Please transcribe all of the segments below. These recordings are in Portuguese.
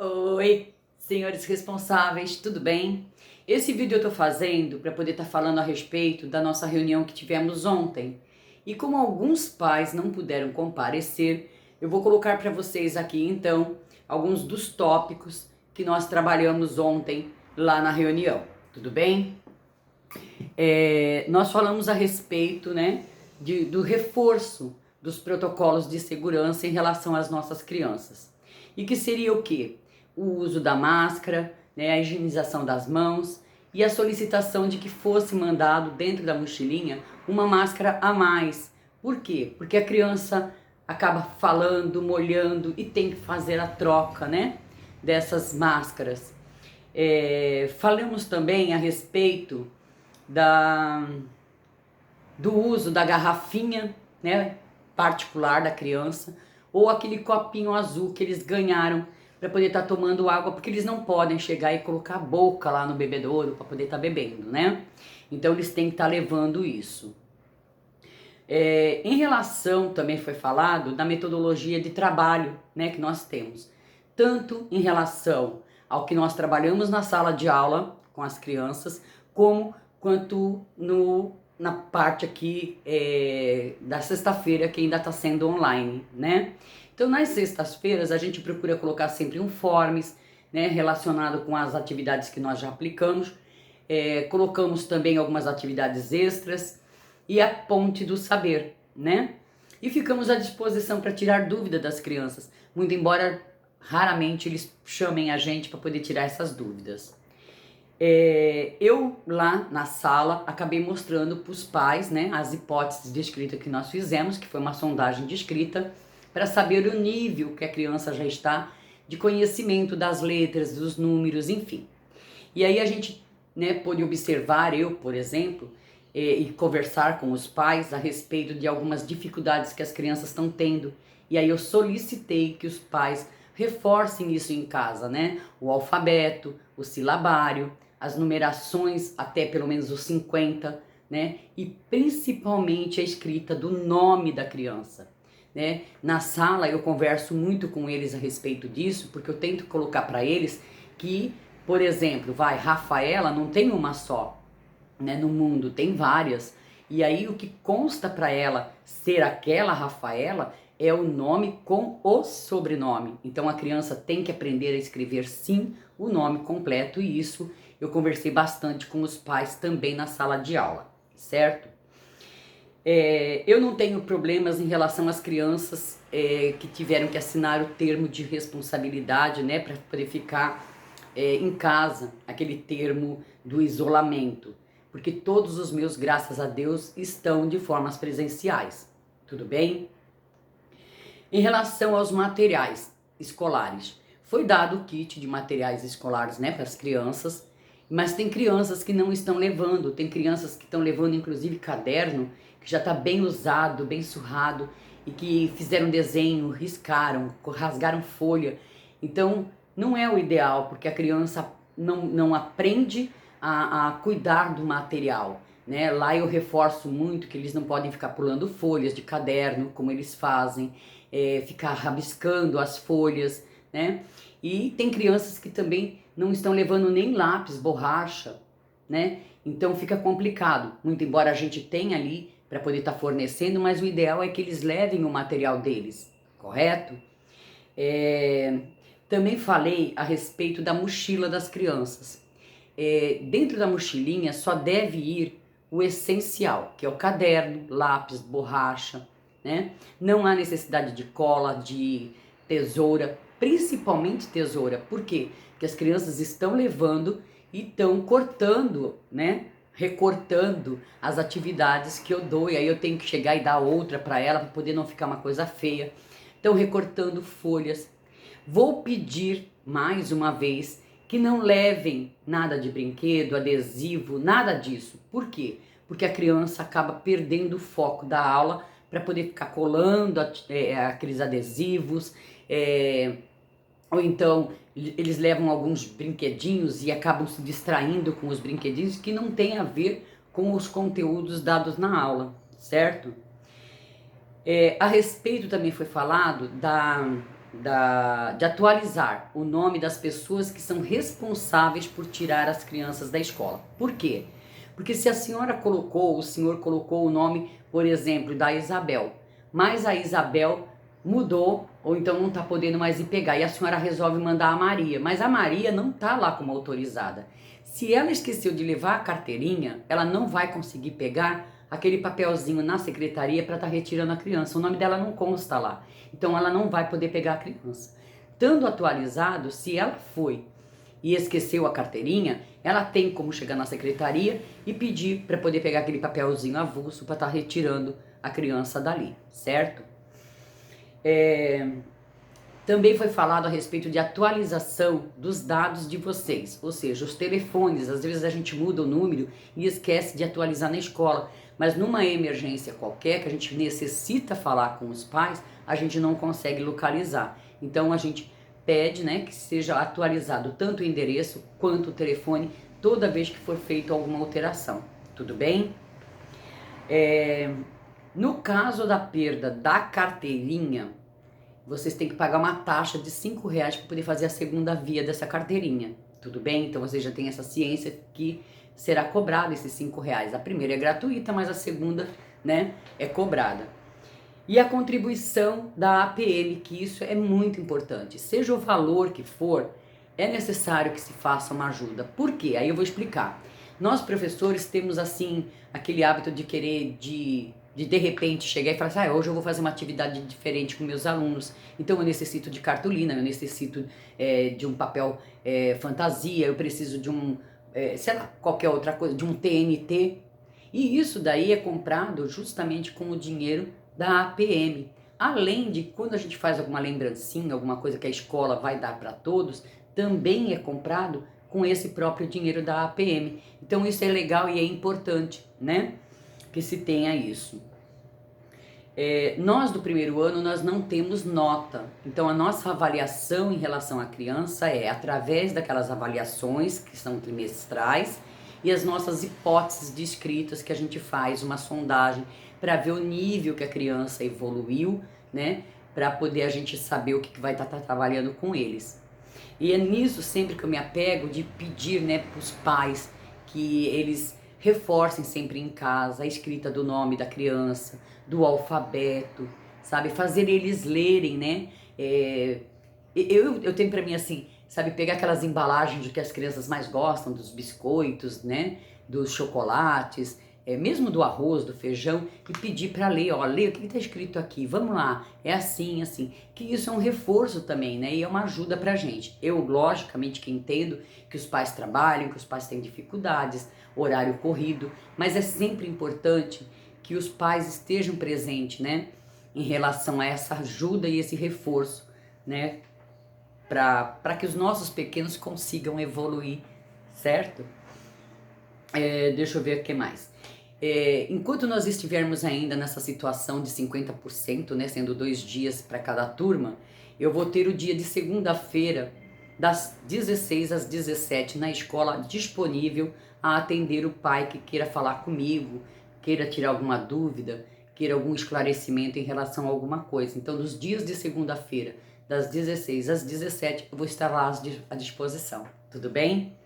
Oi, senhores responsáveis, tudo bem? Esse vídeo eu tô fazendo para poder estar falando a respeito da nossa reunião que tivemos ontem. E como alguns pais não puderam comparecer, eu vou colocar para vocês aqui então alguns dos tópicos que nós trabalhamos ontem lá na reunião, tudo bem? Nós falamos a respeito, né, do reforço dos protocolos de segurança em relação às nossas crianças. E que seria o quê? O uso da máscara, né, a higienização das mãos e a solicitação de que fosse mandado dentro da mochilinha uma máscara a mais. Por quê? Porque a criança acaba falando, molhando e tem que fazer a troca, né, dessas máscaras. Falamos também a respeito do uso da garrafinha, né, particular da criança, ou aquele copinho azul que eles ganharam para poder estar tomando água, porque eles não podem chegar e colocar a boca lá no bebedouro para poder estar bebendo, né? Então eles têm que estar levando isso. Em relação, também foi falado, da metodologia de trabalho, né, que nós temos. Tanto em relação ao que nós trabalhamos na sala de aula com as crianças, quanto na parte aqui da sexta-feira, que ainda está sendo online, né? Então, nas sextas-feiras, a gente procura colocar sempre informes, né, relacionado com as atividades que nós já aplicamos. Colocamos também algumas atividades extras e a ponte do saber, né? E ficamos à disposição para tirar dúvida das crianças, muito embora raramente eles chamem a gente para poder tirar essas dúvidas. Eu lá na sala acabei mostrando para os pais, né, as hipóteses de escrita que nós fizemos, que foi uma sondagem de escrita, para saber o nível que a criança já está de conhecimento das letras, dos números, enfim. E aí a gente, né, pôde observar, eu, por exemplo, e conversar com os pais a respeito de algumas dificuldades que as crianças estão tendo. E aí eu solicitei que os pais reforcem isso em casa, né? O alfabeto, o silabário, as numerações até pelo menos os 50, né? E principalmente a escrita do nome da criança, né? Na sala eu converso muito com eles a respeito disso, porque eu tento colocar para eles que, por exemplo, Rafaela não tem uma só, né? No mundo tem várias. E aí o que consta para ela ser aquela Rafaela é o nome com o sobrenome. Então a criança tem que aprender a escrever sim o nome completo, e isso eu conversei bastante com os pais também na sala de aula, certo? Eu não tenho problemas em relação às crianças que tiveram que assinar o termo de responsabilidade, né, para poder ficar em casa, aquele termo do isolamento, porque todos os meus, graças a Deus, estão de formas presenciais, tudo bem? Em relação aos materiais escolares, foi dado o kit de materiais escolares, né, para as crianças, mas tem crianças que não estão levando, tem crianças que estão levando inclusive caderno que já está bem usado, bem surrado, e que fizeram desenho, riscaram, rasgaram folha. Então não é o ideal, porque a criança não aprende a cuidar do material, né? Lá eu reforço muito que eles não podem ficar pulando folhas de caderno, como eles fazem, ficar rabiscando as folhas, né? E tem crianças que também não estão levando nem lápis, borracha, né? Então fica complicado, muito embora a gente tenha ali para poder estar fornecendo, mas o ideal é que eles levem o material deles, correto? Também falei a respeito da mochila das crianças. Dentro da mochilinha só deve ir o essencial, que é o caderno, lápis, borracha, né? Não há necessidade de cola, de tesoura, principalmente tesoura. Por quê? Porque as crianças estão levando e estão cortando, né? Recortando as atividades que eu dou, e aí eu tenho que chegar e dar outra para ela, para poder não ficar uma coisa feia. Estão recortando folhas. Vou pedir mais uma vez que não levem nada de brinquedo, adesivo, nada disso. Por quê? Porque a criança acaba perdendo o foco da aula para poder ficar colando aqueles adesivos, ou então eles levam alguns brinquedinhos e acabam se distraindo com os brinquedinhos que não tem a ver com os conteúdos dados na aula, certo? A respeito também foi falado de atualizar o nome das pessoas que são responsáveis por tirar as crianças da escola. Por quê? Porque se a senhora colocou, o senhor colocou o nome, por exemplo, da Isabel, mas a Isabel mudou, ou então não está podendo mais ir pegar, e a senhora resolve mandar a Maria, mas a Maria não está lá como autorizada. Se ela esqueceu de levar a carteirinha, ela não vai conseguir pegar aquele papelzinho na secretaria para estar retirando a criança. O nome dela não consta lá. Então ela não vai poder pegar a criança. Estando atualizado, se ela foi e esqueceu a carteirinha, ela tem como chegar na secretaria e pedir para poder pegar aquele papelzinho avulso para estar retirando a criança dali, certo? Também foi falado a respeito de atualização dos dados de vocês, ou seja, os telefones. Às vezes a gente muda o número e esquece de atualizar na escola, mas numa emergência qualquer que a gente necessita falar com os pais, a gente não consegue localizar. Então a gente pede, né, que seja atualizado tanto o endereço quanto o telefone toda vez que for feita alguma alteração. Tudo bem? No caso da perda da carteirinha, vocês têm que pagar uma taxa de R$ 5 para poder fazer a segunda via dessa carteirinha. Tudo bem? Então vocês já têm essa ciência que será cobrado esses R$ 5. A primeira é gratuita, mas a segunda, né, é cobrada. E a contribuição da APM, que isso é muito importante. Seja o valor que for, é necessário que se faça uma ajuda. Por quê? Aí eu vou explicar. Nós, professores, temos assim aquele hábito de querer de repente chegar e falar assim, hoje eu vou fazer uma atividade diferente com meus alunos, então eu necessito de cartolina, eu necessito de um papel fantasia, eu preciso de um, sei lá, qualquer outra coisa, de um TNT, e isso daí é comprado justamente com o dinheiro da APM. Além de quando a gente faz alguma lembrancinha, alguma coisa que a escola vai dar para todos, também é comprado com esse próprio dinheiro da APM. Então isso é legal e é importante, né? Que se tenha isso. Nós do primeiro ano, nós não temos nota. Então a nossa avaliação em relação à criança é através daquelas avaliações que são trimestrais e as nossas hipóteses descritas que a gente faz uma sondagem para ver o nível que a criança evoluiu, né? Para poder a gente saber o que vai estar trabalhando com eles. E é nisso sempre que eu me apego de pedir, né, para os pais que eles reforcem sempre em casa a escrita do nome da criança, do alfabeto, sabe? Fazer eles lerem, né? Eu tenho para mim assim, sabe? Pegar aquelas embalagens de que as crianças mais gostam, dos biscoitos, né? Dos chocolates, mesmo do arroz, do feijão, e pedir para ler, ó, lê o que está escrito aqui, vamos lá, é assim, assim, que isso é um reforço também, né, e é uma ajuda pra gente. Eu, logicamente, que entendo que os pais trabalham, que os pais têm dificuldades, horário corrido, mas é sempre importante que os pais estejam presentes, né, em relação a essa ajuda e esse reforço, né, para que os nossos pequenos consigam evoluir, certo? Deixa eu ver o que mais. Enquanto nós estivermos ainda nessa situação de 50%, né, sendo 2 dias para cada turma, eu vou ter o dia de segunda-feira, das 16 às 17 na escola, disponível a atender o pai que queira falar comigo, queira tirar alguma dúvida, queira algum esclarecimento em relação a alguma coisa. Então, nos dias de segunda-feira, das 16 às 17, eu vou estar lá à disposição. Tudo bem?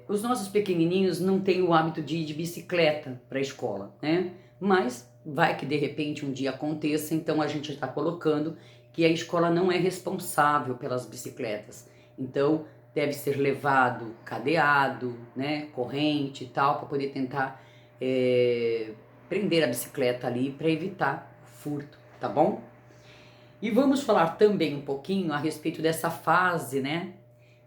Os nossos pequenininhos não têm o hábito de ir de bicicleta para a escola, né? Mas vai que de repente um dia aconteça, então a gente está colocando que a escola não é responsável pelas bicicletas. Então deve ser levado cadeado, né, corrente e tal, para poder tentar prender a bicicleta ali para evitar furto, tá bom? E vamos falar também um pouquinho a respeito dessa fase, né?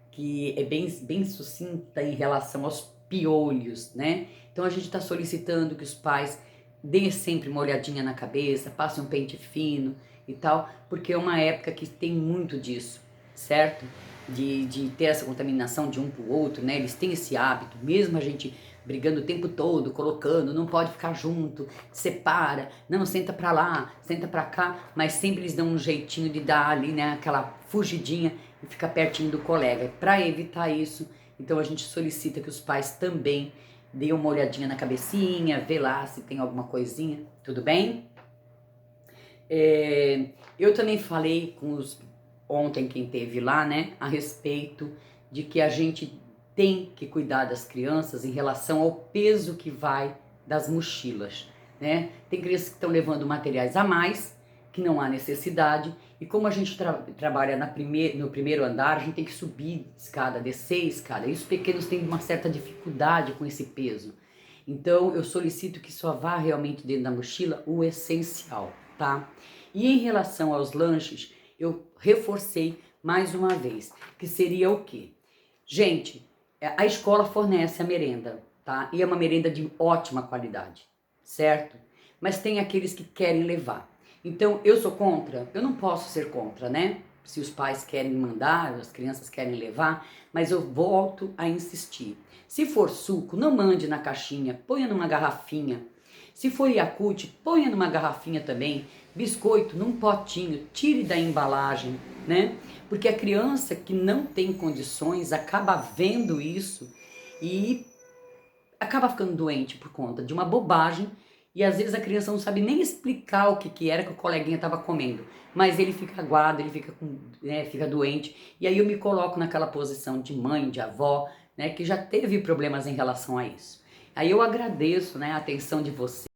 Que é bem sucinta em relação aos piolhos, né? Então a gente está solicitando que os pais deem sempre uma olhadinha na cabeça, passem um pente fino e tal, porque é uma época que tem muito disso, certo? De ter essa contaminação de um para o outro, né? Eles têm esse hábito, mesmo a gente brigando o tempo todo, colocando, não pode ficar junto, separa, não, senta pra lá, senta pra cá, mas sempre eles dão um jeitinho de dar ali, né, aquela fugidinha e ficar pertinho do colega. Para evitar isso, então a gente solicita que os pais também deem uma olhadinha na cabecinha, vê lá se tem alguma coisinha, tudo bem? Eu também falei ontem quem teve lá, né, a respeito de que a gente tem que cuidar das crianças em relação ao peso que vai das mochilas, né? Tem crianças que estão levando materiais a mais, que não há necessidade, e como a gente trabalha no primeiro andar, a gente tem que subir escada, descer escada, e os pequenos têm uma certa dificuldade com esse peso. Então eu solicito que só vá realmente dentro da mochila o essencial, tá? E em relação aos lanches, eu reforcei mais uma vez, que seria o quê? Gente, a escola fornece a merenda, tá? E é uma merenda de ótima qualidade, certo? Mas tem aqueles que querem levar. Então, eu sou contra? Eu não posso ser contra, né? Se os pais querem mandar, as crianças querem levar, mas eu volto a insistir. Se for suco, não mande na caixinha, ponha numa garrafinha. Se for Yakult, ponha numa garrafinha também. Biscoito num potinho, tire da embalagem, né? Porque a criança que não tem condições acaba vendo isso e acaba ficando doente por conta de uma bobagem, e às vezes a criança não sabe nem explicar o que era que o coleguinha estava comendo, mas ele fica aguado, ele fica, fica doente, e aí eu me coloco naquela posição de mãe, de avó, né, que já teve problemas em relação a isso. Aí eu agradeço, né, a atenção de você.